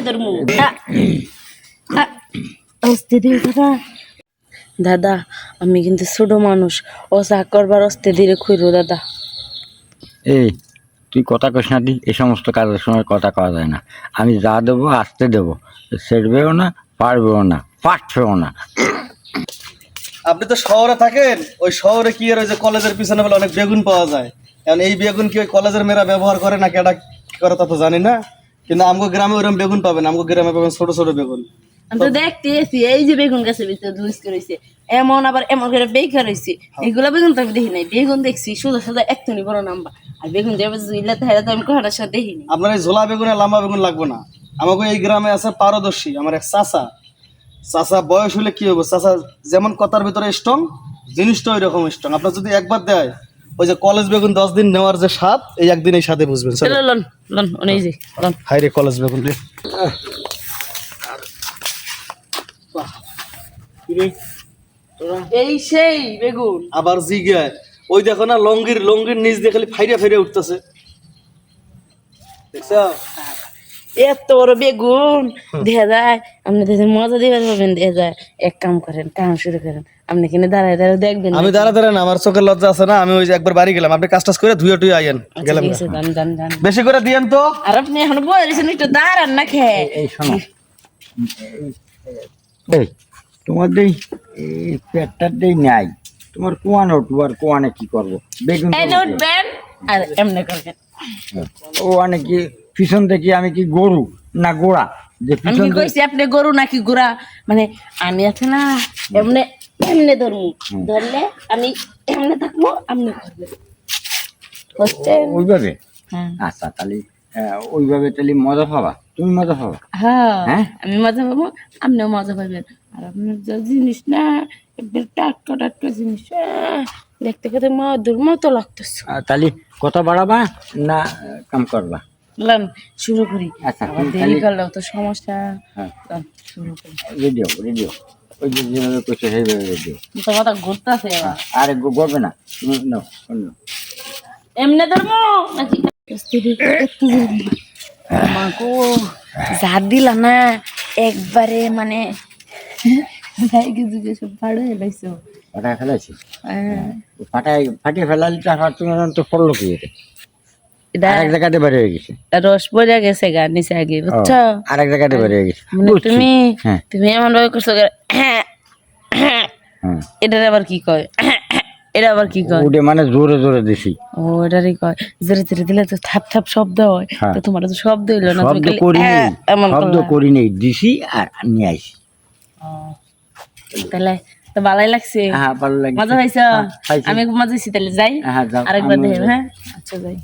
ধরমু অস্তে দিও দাদা দাদা আমি কিন্তু ছোট মানুষ ও চা করবার অস্তে ধীরে খুঁড়ো দাদা এই তুই কথা কইস না দি, এই সমস্ত কাজের সময় কথা কওয়া যায় না। আমি যা দেবো আসতে দেবো, সেরবেও না, পারবেও না, পারছেও না। আপনি তো শহরে থাকেন, ওই শহরে কি আর ওই যে কলেজের পিছনে বলে অনেক বেগুন পাওয়া যায়, এখন এই বেগুন কি ওই কলেজের মেয়েরা ব্যবহার করে না কেটা কি করে তা তো জানি না, কিন্তু আমগো গ্রামে ওরকম বেগুন পাবেন, আমগো গ্রামে পাবেন ছোট ছোট বেগুন। আমি তো দেখতে এসি এই যে বেগুন গাছের ভিতরে ধুইস রয়েছে এমন আবার এমন করে বেকার রয়েছে এগুলা বেগুন তো আমি দেখি নাই বেগুন দেখছি সোজা সোজা একটুনি বড় নাম্বা আর বেগুন দেবে ইল্লা তো হেরা তো আমি কোহাটার সাথে দেখিনি আপনার এই ঝোলা বেগুনে লম্বা বেগুন লাগবে না। আমাকে এই গ্রামে আছে পারদর্শী আমার এক চাচা, চাচা বয়স হলে কি হবে, চাচা যেমন কথার ভিতরে স্ট্রং, জিনিসটা ওই রকম স্ট্রং। আপনার যদি একবার দেয় ওই যে কলেজ বেগুন 10 দিন নেওয়ার যে স্বাদ, এই একদিন এই স্বাদে বুঝবেন। চলো লন লন ওই যে লন হাই রে কলেজ বেগুন রে। এই সেই বেগুন আবার জিগায় ওই দেখো না লঙ্গির নিচ দিয়ে খালি ফাইরা ফাইরা উঠতেছে, দেখছো? এত বড় বেগুন দেখা যায় আপনি দেখে মজা দিবার পাবেন দেখা যায় এক কাম করেন কাম শুরু করেন আপনি কিনে দাঁড়ায় দাঁড়ায় দেখবেন আমি দাঁড়া না, আমার চোখের লজ্জা আছে না, আমি ওই যে একবার বাড়ি গেলাম, আপনি কাজ টাজ করে ধুয়ে টুয়ে আইয়েন গেলাম। জান জান জান বেশি করে দিয়েন তো। আর আপনি এখন বলেছেন একটু দাঁড়ান না খেয়ে এই শোনো, এই তোমাদের এই পেটটার দেই নাই, তোমার কোয়ানো উঠবার কোয়ানে কি করবো? বেগুন তো এনে উঠবে। উঠবেন আর এমনি করবেন ও অনেক কি পিছন থেকে আমি কি গরু না গোড়া যে আমি পিছন কি কইছি আপনি গরু নাকি গোড়া মানে আমি আছে না এমনি এমনি ধরমু ধরলে আমি এমনি থাকবো আপনি করবেন বুঝছেন ওইভাবে? হ্যাঁ আচ্ছা তাহলে ওইভাবে তাহলে মজা পাবা, তুমি মজা পাবা। হ্যাঁ হ্যাঁ? আমি মজা পাবো আপনিও মজা পাবেন আর আপনার যা জিনিস না একদম টাটকা টাটকা জিনিস দেখতে খেতে মধুর মতো লাগতেছে তাহলে কথা বাড়াবা না কাম করবা? লান শুরু করি আচ্ছা, আবার তুমি দেরি খালি- করলেও তো সমস্যা হ্যাঁ। লান, শুরু করি রেডিও ওই যে যেভাবে করছে সেইভাবে রেডিও। তো মাথা ঘুরতেছে এবার আরে গড়বে না, তুমি নাও অন্য। এমনি ধর্ম নাকি মাগো যা দিলা না একবারে মানে সব ভাড় হয়ে লাইছো ফাটায় ফেলাইছি, হ্যাঁ ফাটিয়ে ফেলালি তারপর তুমি তো পড়লো কি এটা? এটা আরেক জায়গাতে বের হয়ে গেছে। রস পড়ে গেছে গা নিচে আগে বুঝছো আরেক জায়গাতে বের হয়ে গেছে। মানে বুঝছি। তুমি হ্যাঁ তুমি এমন ভাবে করছো হ্যাঁ, এটার আবার কি কয় এটা আবার কি কয় ওটা মানে জোরে জোরে দিছি। ও এটারই কয় জোরে জোরে দিলে তো থাপ থাপ শব্দ হয় হ্যাঁ। তো তোমার তো শব্দ হইলো না তুমি শব্দ খালি করি নেই, এমন শব্দ করলা। করি নেই, দিছি আর নিয়ে আইছি। ও, তাহলে তো ভালোই লাগছে হ্যাঁ ভালো লাগে। মজা হয়েছে পাইছি। আমি মজা হয়েছি তাহলে যাই হ্যাঁ যাও, আরেকবার আমিও দেখে যাই। হ্যাঁ আচ্ছা যাই